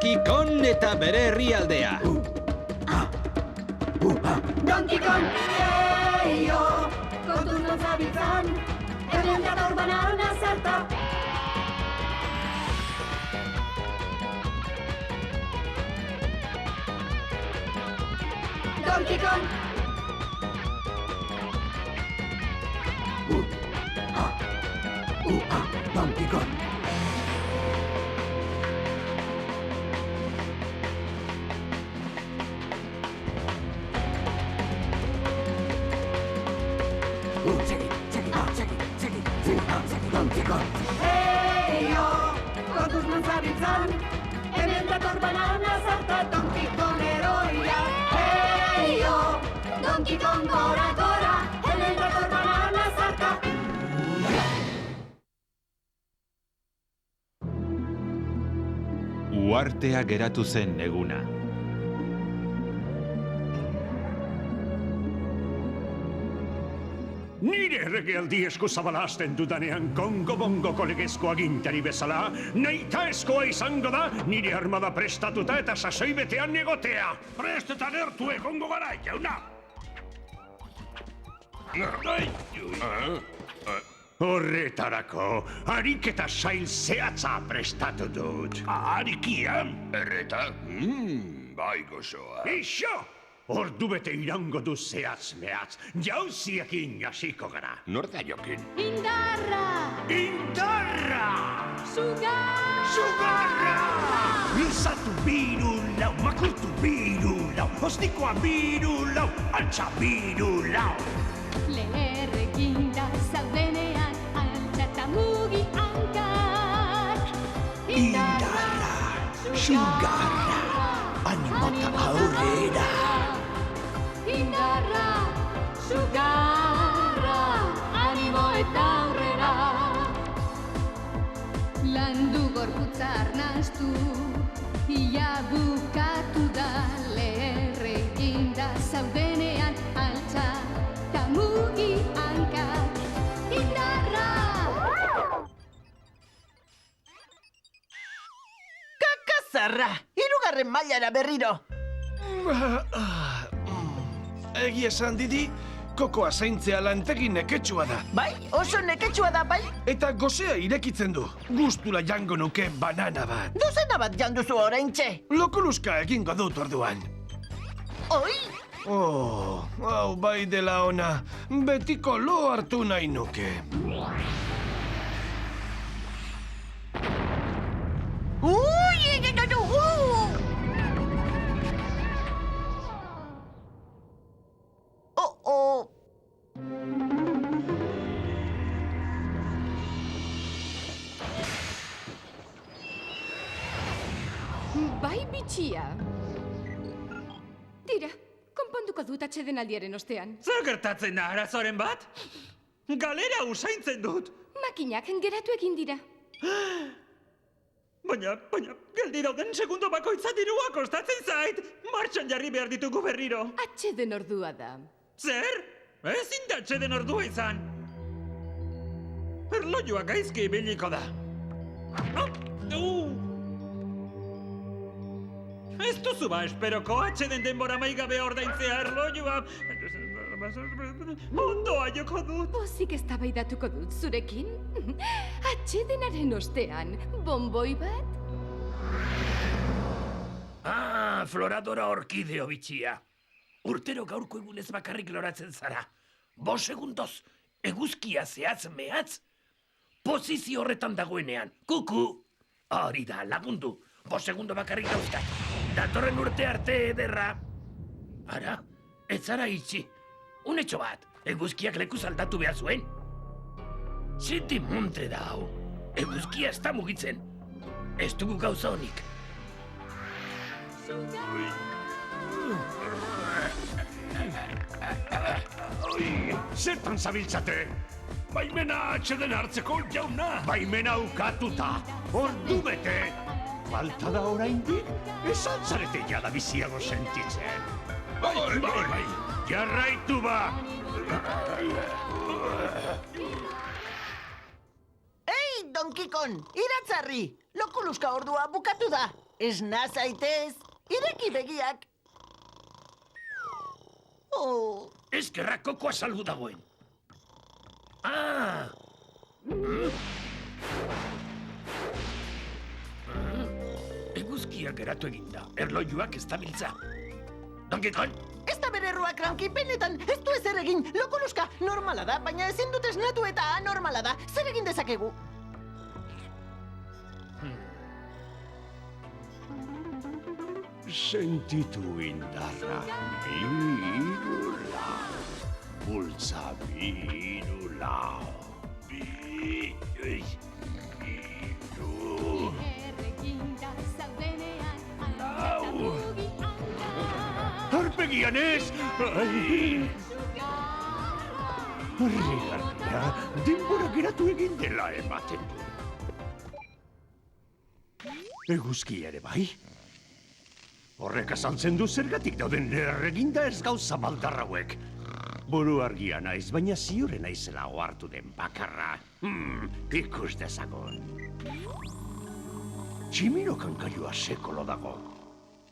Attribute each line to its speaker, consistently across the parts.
Speaker 1: Donkey Kong eta bere herrialdea.
Speaker 2: Donkey Kong, eio, kontuz non zabiltzan, hemen dator banana zarta. Donkey Kong!
Speaker 3: Donkey Kong! Donkey Kong!
Speaker 2: Eio, kontuz non zabiltzan, hemen dator banana zarta. Donkey Kong heroia. Eio, Donkey Kong gora, gora, hemen dator banana zarta.
Speaker 1: Uhartea geratu zen eguna.
Speaker 4: Nire erregealdi eskuzabala hasten dudanean Kongo-Bongo kolegezko agintari bezala, nahitaezkoa izango da nire armada prestatuta eta sasoi betean egotea. Prestetan ertu egongo gara, jauna! Horretarako, ariketa sail zehatza prestatu dut.
Speaker 5: Arikia? Erreta? Bai gozoa.
Speaker 4: Ixo! Ordu bete irango du zehatz-mehatz, jauziekin hasiko gara.
Speaker 5: Nor da jokin?
Speaker 2: Indarra!
Speaker 4: Indarra!
Speaker 2: Sugarra!
Speaker 4: Sugarra! Izatu birulau, makurtu birulau, ostikoa birulau, altxa birulau.
Speaker 2: Leherreginda zaudenean, altxa eta mugi hankak.
Speaker 3: Indarra, sugarra, animota aurrera.
Speaker 2: Indarra, sugarra, animo eta aurrera. Landu gorputza arnastu, ia bukatu da. Leherreginda zaudenean, altxa eta mugi hankak. Indarra!
Speaker 6: Kakazarra! Hirugarren mailara berriro!
Speaker 7: Egi esan Didi, kokoa zaintzea lantegi neketsua da.
Speaker 6: Bai, oso neketsua da, bai?
Speaker 7: Eta gozea irekitzen du. Gustura jango nuke banana bat.
Speaker 6: Dozena bat janduzu oraintxe.
Speaker 7: Lokuluska egingo dut orduan.
Speaker 6: Oi!
Speaker 7: Oh, hau bai dela ona. Betiko lo hartu nahi nuke.
Speaker 6: Oh.
Speaker 8: Bai bitxia. Tira, konponduko dut atsedenaldiaren ostean.
Speaker 9: Zer gertatzen da arazoren bat? Galera usaintzen dut.
Speaker 8: Makinak geratu egin dira.
Speaker 9: Baina, geldi dauden segundo bakoitza dirua kostatzen zait. Martxan jarri behar ditugu berriro.
Speaker 8: Atseden ordua da.
Speaker 9: Zer? Ezin da atseden ordua izan. Erloioa gaizki ibiliko da. Ez duzu ba esperoko atseden denbora maigabe ordaintzea erloioa. Ondoa joko dut.
Speaker 8: Pozik eztabaidatuko dut zurekin. Atsedenaren ostean, bonboi bat?
Speaker 5: Floradora orkideo bitxia. Urtero gaurko egunez bakarrik loratzen zara. 5 segundoz, eguzkia zehatz mehatz. Posizio horretan dagoenean. Kuku! Hori da, lagundu. 5 segundo bakarrik dauzkat. Datorren urte arte ederra. Ara, ez zara itxi. Unetxo bat, eguzkiak lekuz aldatu behar zuen. Ziti montre da hau. Eguzkia ez da mugitzen. Ez dugu gauza honik.
Speaker 4: Zertan zabiltzate? Baimena atxeden hartzeko jauna. Baimena ukatuta. Ordu bete. Falta da oraindik? Ez altzarete jada biziago sentitzen. Bai. Jarraitu ba!
Speaker 6: Ei, Donkey Kong, iratzarri! Lokuluska ordua bukatu da. Esna zaitez, ireki begiak. Oh,
Speaker 5: Eskerrak kokoa salbu dagoen. Ah! Eguzkia geratu eginda, erlojuak ez dabiltza. Donkey Kong,
Speaker 6: ez da bere errua, Cranky, benetan, ez du ezer egin. Lokoluska, normala da, baina ezin dut esnatu eta anormala da. Zer egin dezakegu?
Speaker 4: Sentitu indarra, birula, bultza birula, biru. Arpegian ez! Ai! Harrigarria, denbora geratu egin dela ematen du. Eguzkia ere bai? Horrek azaltzen du zergatik dauden erreginda ez gauza maldar hauek. Buru argia naiz, baina ziure naizela ohartu den bakarra. Ikus dezagon. Tximino kankailua sekolo dago.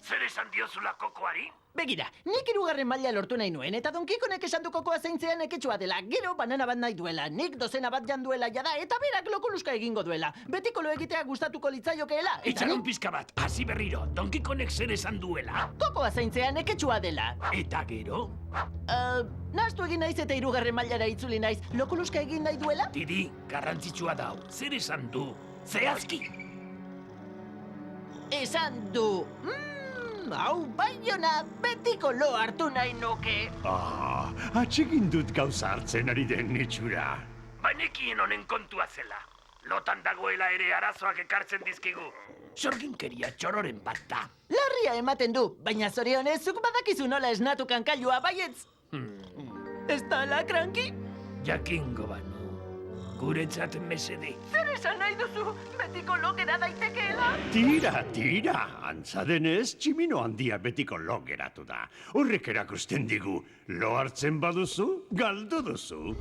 Speaker 5: zer esan diozula kokoari?
Speaker 6: Begira, nik 3. maila lortu nahi nuen, eta Don Kikonek esan du kokoa zeintzean neketsua dela, gero banana bat nahi duela, nik 12 bat janduela jada, eta berak lokoluska egingo duela. Betiko lo egitea gustatuko litzaiokeela.
Speaker 5: Itxaron pizka bat, hasi berriro, Don Kikonek zer esan duela?
Speaker 6: Kokoa zeintzean neketsua dela.
Speaker 5: Eta gero?
Speaker 6: Nahastu egin naiz eta 3. mailara itzuli naiz, lokoluska egin nahi duela?
Speaker 5: Didi, garrantzitsua da, zer esan du? Zehazki!
Speaker 6: Esan du, hau baiona, betiko lo hartu nahi nuke.
Speaker 4: Atsegin dut gauza hartzen ari den itxura.
Speaker 5: Banekien honen kontua zela. Lotan dagoela ere arazoak ekartzen dizkigu. Sorginkeria txororen bat da.
Speaker 6: Larria ematen du, baina zorionez zuk badakizu nola esnatu kankailua baietz. Ez da la, Cranky?
Speaker 5: Jakingo banu. Guretzat mesede.
Speaker 6: Zer esan nahi duzu? Betiko lo gera daitekeela?
Speaker 4: Tira, antza denez, tximino handia betiko lo geratu da. Horrek erakusten digu, lo hartzen baduzu, galdu duzu.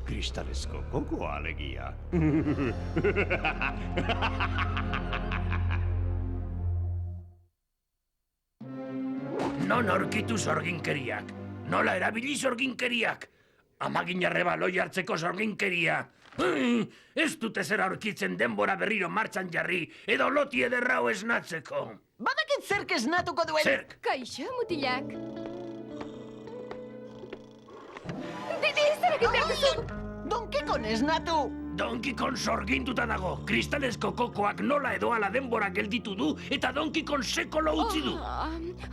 Speaker 4: Kristalezko kokoa alegia.
Speaker 5: Non aurkitu sorginkeriak? Nola erabili sorginkeriak? Amaginarreba loi hartzeko sorginkeria. Ez dute zer aurkitzen denbora berriro martxan jarri, edo loti ederrau esnatzeko.
Speaker 6: Badakit zerk esnatuko duen.
Speaker 5: Zerk?
Speaker 8: Kaixo, mutilak. Didi, zer egin behar duzu?
Speaker 6: Don Kikon esnatu.
Speaker 5: Don Kikon sorgintuta dago. Kristalezko kokoak nola edo ala denbora gelditu du, eta Don Kikon sekolo utzi du.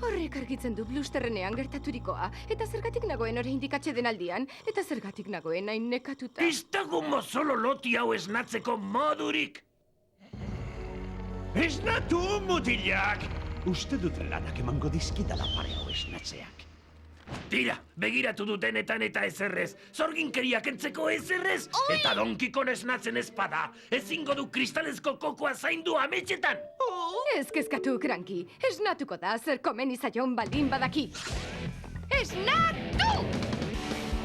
Speaker 8: Horrek argitzen du Blusterrenean gertaturikoa, eta zergatik nagoen oraindik atsedenaldian, eta zergatik nagoen hain nekatuta.
Speaker 5: Ez dago mozolo loti hau esnatzeko modurik.
Speaker 4: Esnatu, mutilak! Uste dut lanak emango dizkidala pare hau esnatzeak.
Speaker 5: Tira, begiratu du denetan eta ezerrez. Zorginkeriak entzeko ezerrez. Eta Don Kikon esnatzen ezpada. Ezingo du kristalezko kokoa zaindu ametxetan.
Speaker 8: Ez kezkatu, Cranky. Esnatuko da zer komeni zaion baldin badaki. Esnatu!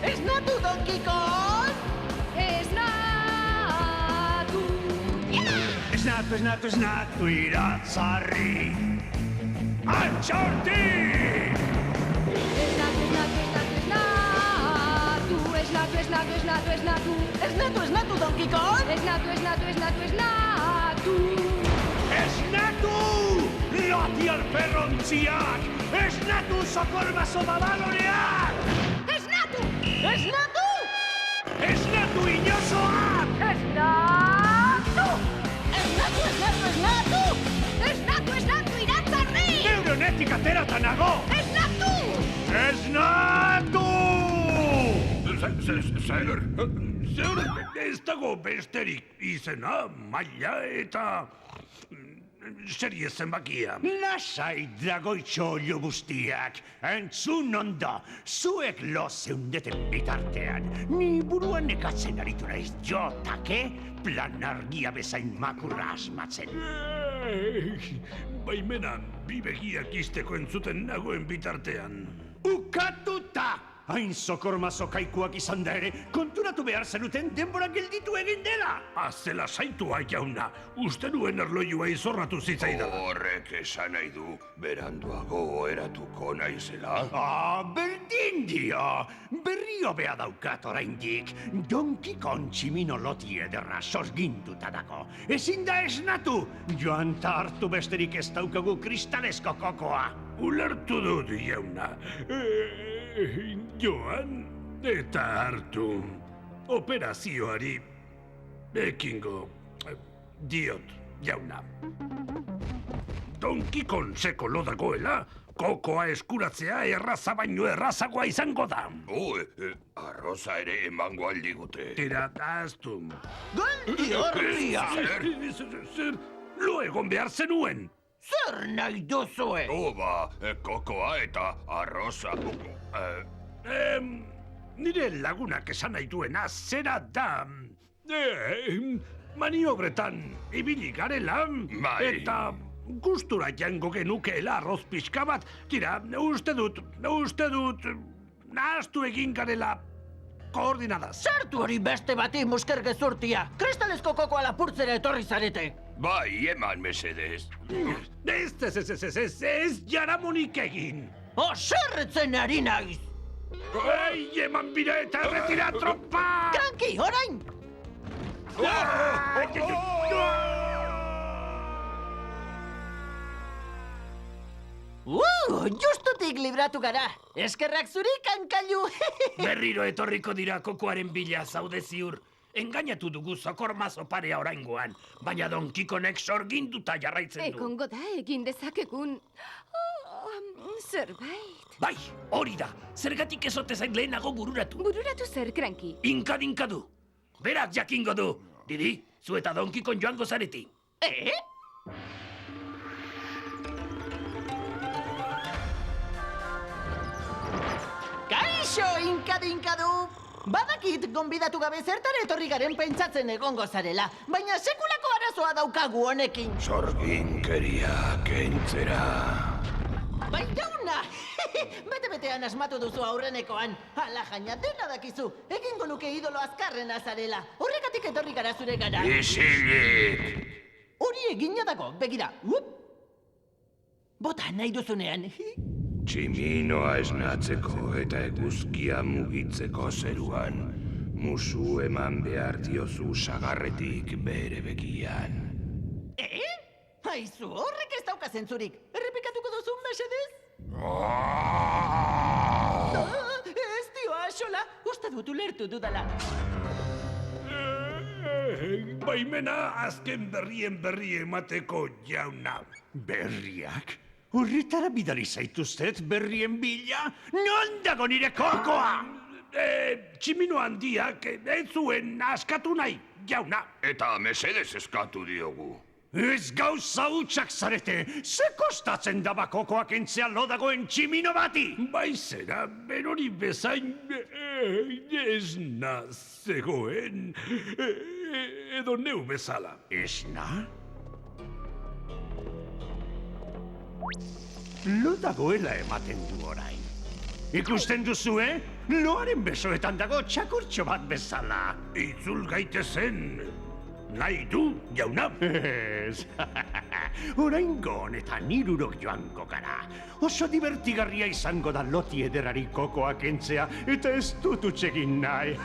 Speaker 6: Esnatu, Don Kikon!
Speaker 8: Esnatu!
Speaker 4: Esnatu, iratzarri! Antxorti!
Speaker 6: Esnatu, Don Kikon!
Speaker 8: Esnatu!
Speaker 4: Esnatu! Loti alperrontziak! Esnatu sokorbaso babaloreak!
Speaker 6: Esnatu!
Speaker 4: Esnatu inozoak!
Speaker 6: Esnatu, iratzarri!
Speaker 4: Neuronetik ateratan nago!
Speaker 6: Esnatu!
Speaker 4: Zer? Ez dago besterik izena, maila eta... serie zenbakia. Lasai dragoitxo olio guztiak, entzun ondo, zuek lo zeundeten bitartean, ni buruan nekatzen aritu naiz jotake, plan argia bezain makurra asmatzen.
Speaker 5: Baimenan, bi begiak izteko entzuten nagoen bitartean.
Speaker 4: Ukatuta! Hain zokormazo kaikuak izan da ere, konturatu behar zenuten denbora gelditu egin dela!
Speaker 5: Azela saitua, jauna. Uste nuen erloiua izorratu zitzaidan.
Speaker 7: Horrek esan nahi du, beranduago eratuko naizela.
Speaker 4: Berdin dio! Berrio bea daukat oraindik. Donkey Kong tximino loti ederra sorginduta dago. Ezin da esnatu! Joan ta hartu besterik ez daukagu kristalesko kokoa.
Speaker 5: Ulertu dut, jauna. Joan eta hartu. Operazioari ekingo diot, jauna. Donkey Kong seko lo dagoela, kokoa eskuratzea erraza baino errazagoa izango da.
Speaker 7: Arroza ere emango aldigute.
Speaker 5: Tira, ahaztu.
Speaker 3: Geldi horria!
Speaker 5: Zer, lo egon behar zenuen.
Speaker 3: Zer nahi duzue?
Speaker 7: Kokoa eta arroza.
Speaker 5: Nire lagunak esan nahi duena zera da... maniobretan ibili garela,
Speaker 7: Bai.
Speaker 5: eta gustura jango genukeela arroz pixka bat. Tira, uste dut, nahaztu egin garela koordinadaz.
Speaker 6: Sartu hori beste bati musker gezurtia! Kristalezko kokoa lapurtzera etorri zarete!
Speaker 7: Bai, eman mesedez.
Speaker 5: Ez jaramonik egin.
Speaker 6: Oserretzen ari naiz!
Speaker 5: Eman bira eta erretira tropa!
Speaker 6: Kranki, orain! Justutik libratu gara! Eskerrak zuri, kankailu!
Speaker 5: Berriro etorriko dira kokoaren bila zaude ziur. Engainatu dugu zokormazo parea oraingoan, baina Donkey Kongek sorginduta jarraitzen du.
Speaker 8: Egongo da egin dezakegun... zerbait.
Speaker 5: Bai, hori da. Zergatik ezote zain lehenago bururatu.
Speaker 8: Bururatu zer, Kranki?
Speaker 5: Inka du. Berak jakingo du. Didi, zu eta Donkey Kong joango zareti.
Speaker 6: Kaixo, inkadu! Badakit, gonbidatu gabe zertara etorri garen pentsatzen egongo zarela, baina sekulako arazoa daukagu honekin.
Speaker 7: Sorginkeria kentzera.
Speaker 6: Bai jauna! Bete-betean asmatu duzu aurrenekoan. Hala jaina dena dakizu, egingo nuke idolo azkarrena zarela. Horregatik etorri gara zure gara.
Speaker 7: Isilik!
Speaker 6: Hori egina dago, begira. Bota nahi duzunean.
Speaker 7: Tximinoa esnatzeko eta eguzkia mugitzeko zeruan. Musu eman behar diozu sagarretik bere begian.
Speaker 6: Aizu, horrek ez dauka zentzurik. Errepikatuko duzu, mesedez? Ez dio, axola. Uste dut ulertu dudala.
Speaker 5: Baimena azken berrien berri emateko, jauna.
Speaker 4: Berriak? Horretara bidali zaituztet berrien bila? Non dago nire kokoa?
Speaker 5: Tximino handiak ez zuen askatu nahi, jauna.
Speaker 7: Eta mesedez eskatu diogu.
Speaker 4: Ez gauza hutsak zarete, ze kostatzen daba kokoak entzea lodagoen tximino bati?
Speaker 5: Bai zera, berori bezain esna zegoen, edo neu bezala.
Speaker 4: Esna? Lo dagoela ematen du orain. Ikusten duzue? Loaren besoetan dago txakurtxo bat bezala.
Speaker 5: Itzul gaitezen, nahi du, jauna?
Speaker 4: Ez, oraingo honetan hirurok joango gara. Oso divertigarria izango da loti ederari kokoak entzea, eta ez dut utzegin nahi.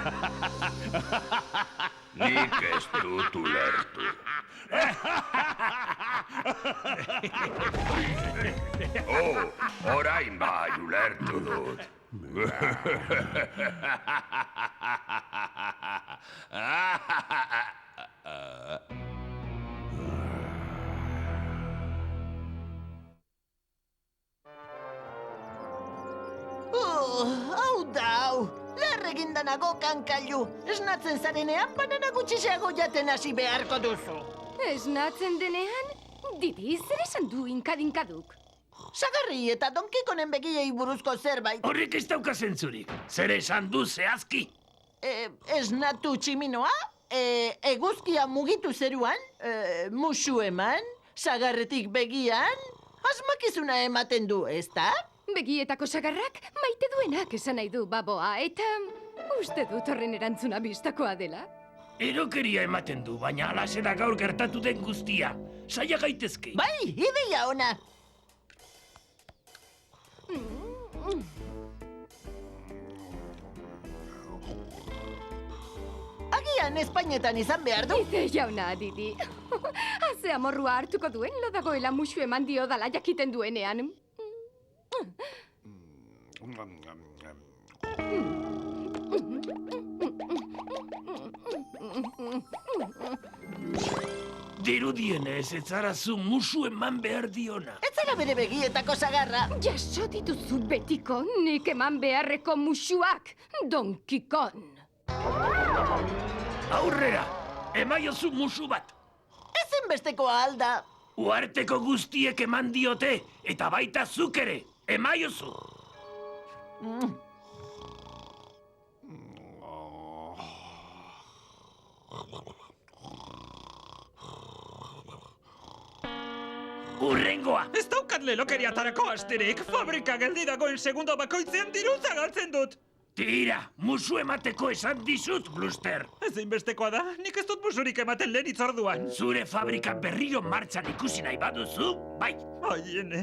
Speaker 7: Nik ez dut ulertu. Orain bai ulertu dut.
Speaker 6: Hau da, hau. Lerreginda nago, kankailu. Esnatzen zarenean banana gutxiseago jaten hasi beharko duzu.
Speaker 8: Esnatzen denean? Didi, zer esan du inkadinkaduk?
Speaker 6: Sagarri eta Donkey Kongen begiei buruzko zerbait.
Speaker 5: Horrek ez dauka zentzurik. Zer esan du zehazki?
Speaker 6: Esnatu tximinoa, eguzkia mugitu zeruan, musu eman, sagarretik begian, asmakizuna ematen du, ezta?
Speaker 8: Begietako sagarrak maite duenak esan nahi du baboa, eta uste dut horren erantzuna bistakoa dela.
Speaker 5: Erokeria ematen du, baina alaxe da gaur gertatu den guztia. Saia gaitezke.
Speaker 6: Bai, ideia ona. Agian Espainetan izan behar du.
Speaker 8: Ite jauna, Didi. Haze amorrua hartuko duen, lo dagoela musu eman dio dala jakiten duenean.
Speaker 5: Dirudienez, ez zara zu musu eman behar diona.
Speaker 6: Ez zara bere begietako sagarra.
Speaker 8: Jaso dituzu betiko nik eman beharreko musuak, Donkey Kong.
Speaker 5: Aurrera, emaiozu musu bat.
Speaker 6: Ezinbestekoa alda.
Speaker 5: Uarteko guztiek eman diote, eta baita zuk ere, emaiozu. Urrengoa!
Speaker 9: Ez daukat lelokeriatarako asterik. Fabrika geldi dagoen segundo bakoitzean dirutza galtzen dut.
Speaker 5: Tira, musu emateko esan dizut, Bluster.
Speaker 9: Ezinbestekoa da, nik ez dut musurik ematen lehen itzorduan.
Speaker 5: Zure fabrika berriro martxan ikusi nahi baduzu, bai.
Speaker 9: Aiene.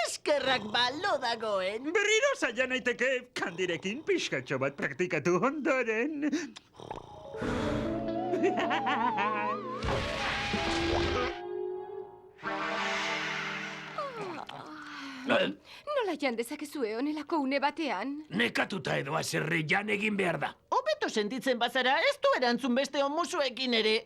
Speaker 6: Eskerrak balo dagoen.
Speaker 9: Berriro zaila naiteke, kandirekin pixkatxo bat praktikatu ondoren.
Speaker 8: Nola jan dezakezue honelako une batean?
Speaker 5: Nekatuta edo azerre jan egin behar da.
Speaker 6: Hobeto sentitzen bazara, ez du erantzun beste musuekin ere.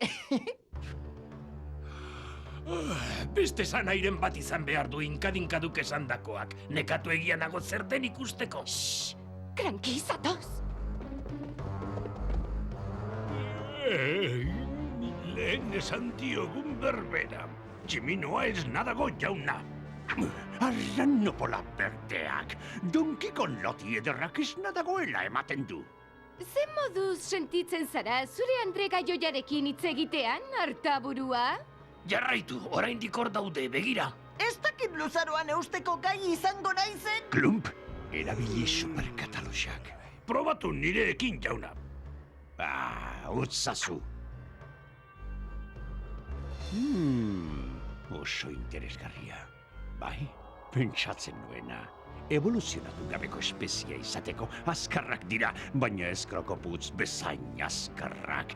Speaker 5: Beste zanairen bat izan behar du inkadinkaduk esandakoak. Nekatu egianago zer den ikusteko.
Speaker 8: Kranki, zatoz!
Speaker 4: Lehen esan diogun berbera. Tximinoa ez nadago jauna. Arran nopola berdeak. Donkey Kong loti ederrak ez nadagoela ematen du.
Speaker 8: Zer moduz sentitzen zara zure entrega joiarekin hitz egitean, artaburua?
Speaker 5: Jarraitu, oraindik hor daude, begira.
Speaker 6: Ez dakit luzaroan eusteko gai izango naizen.
Speaker 4: Klump, erabili superkatalosak. Probatu nireekin jauna. Utzazu. Oso interesgarria. Bai, pentsatzen nuena. Evoluzionatu gabeko espezia izateko azkarrak dira, baina ez krokoputz bezain azkarrak.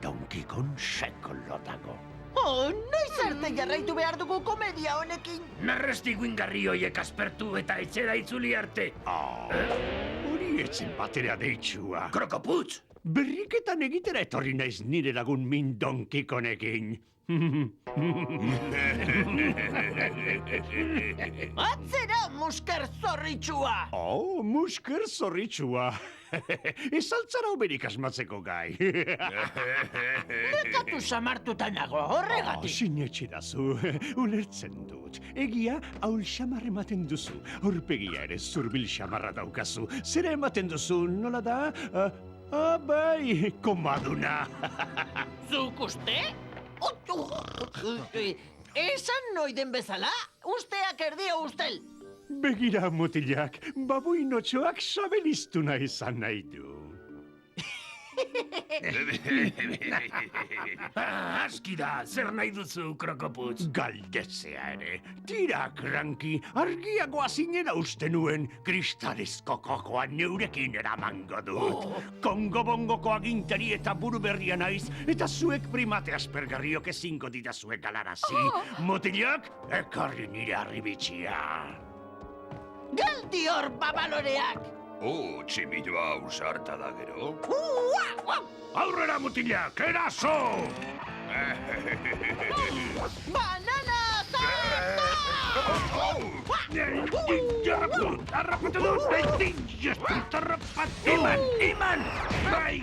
Speaker 4: Donkey Kong sekolo dago.
Speaker 6: Noiz arte jarraitu behar dugu komedia honekin.
Speaker 5: Narresti guingarri hoiek aspertu eta etxera itzuli arte.
Speaker 4: Hori etzen batera deitsua.
Speaker 5: Krokoputz!
Speaker 4: Berriketan egitera etorri naiz nire lagun min Donkey Kongekin.
Speaker 6: Atzera, musker zorritxua!
Speaker 4: Musker zorritxua. Ez altzara oberik asmatzeko gai.
Speaker 6: Nekatu samartuta nago, horregatik.
Speaker 4: Sinetxerazu, ulertzen dut. Egia, haul xamar ematen duzu. Aurpegia ere zurbil xamarra daukazu. Zera ematen duzu, nola da? Bai, komaduna.
Speaker 6: Zuk uste? Esan noiden bezala, usteak erdia ustel.
Speaker 4: Begira, mutilak, babuinotxoak sabeliztuna izan nahi du.
Speaker 5: Aski da, zer nahi duzu, Krokoputz?
Speaker 4: Galdetzea ere. Tira, Kranki, argiagoa zinera uste nuen, kristalizko kokoa neurekin eramango dut. Kongo-bongoko agintari eta buru berria naiz, eta zuek primate aspergarriok ezingo ditazuek galarazi. Mutilak, ekarri nire arribitxia.
Speaker 6: Geldi hor, babaloreak!
Speaker 7: Tximinoa ausarta da gero.
Speaker 4: Aurrera, mutilak, eraso!
Speaker 6: Banana salto!
Speaker 4: Harrapatu dut!
Speaker 5: Eman! Bai!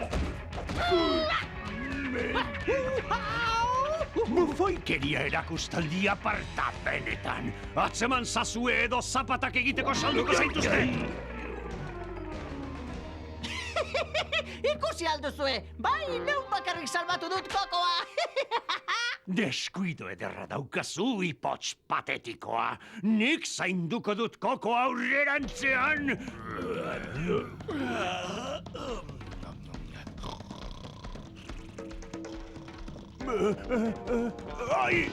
Speaker 4: Bufoikeria erakustaldia parta benetan. Atzeman zazue edo zapatak egiteko salduko zaituzte.
Speaker 6: ikusi alduzue. Bai, neuk bakarrik salbatu dut kokoa.
Speaker 4: Deskuido ederra daukazu, ipotx patetikoa. Nik zainduko dut koko aurrerantzean. Ai!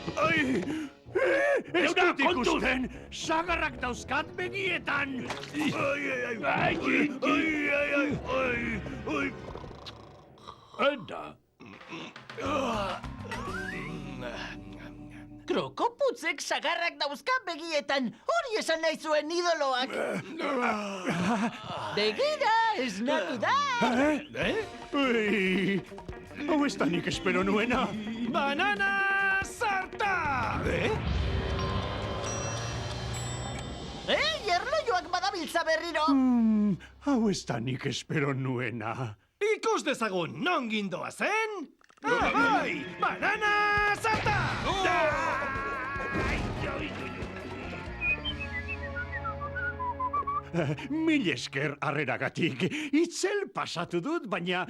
Speaker 4: Ez dut ikusten! Sagarrak dauzkat begietan! Enda!
Speaker 6: Krokoputzek sagarrak dauzka begietan. Hori esan nahi zuen idoloak. Begira, esnatu da.
Speaker 4: Ui! Hau ez da nik espero nuena!
Speaker 7: Banana sarta!
Speaker 6: Erlojuak badabiltza berriro.
Speaker 4: Hau ez da nik espero nuena!
Speaker 7: Ikus dezagun, non gindoa zen? Bai! Banana sarta!
Speaker 4: Mil esker harreragatik. Itzel pasatu dut, baina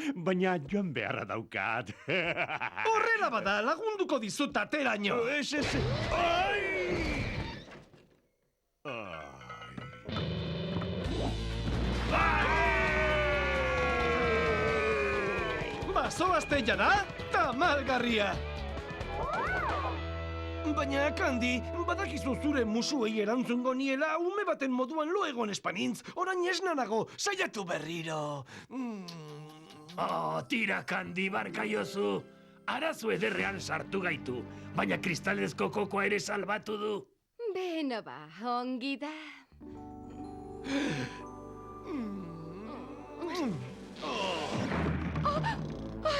Speaker 4: joan beharra daukat.
Speaker 7: Horrela bada, lagunduko dizut ateraino.
Speaker 4: Ez. Ai!
Speaker 7: Bazoazte jada, tamalgarria! Baina, Kandi, badakizu zure musuei erantzungo niela ume baten moduan lo egon espanintz, orain esna nago, saiatu berriro.
Speaker 5: Oh, tira, Kandi, barkaiozu. Arazo ederrean sartu gaitu, baina kristalezko kokoa ere salbatu du.
Speaker 8: Beno ba, ongi da.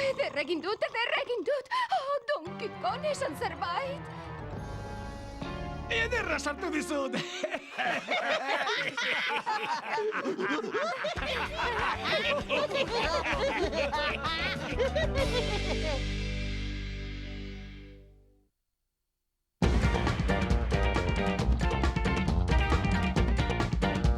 Speaker 8: Ederregin dut. Donkey Kong esan zerbait.
Speaker 7: Ederra sartu dizut!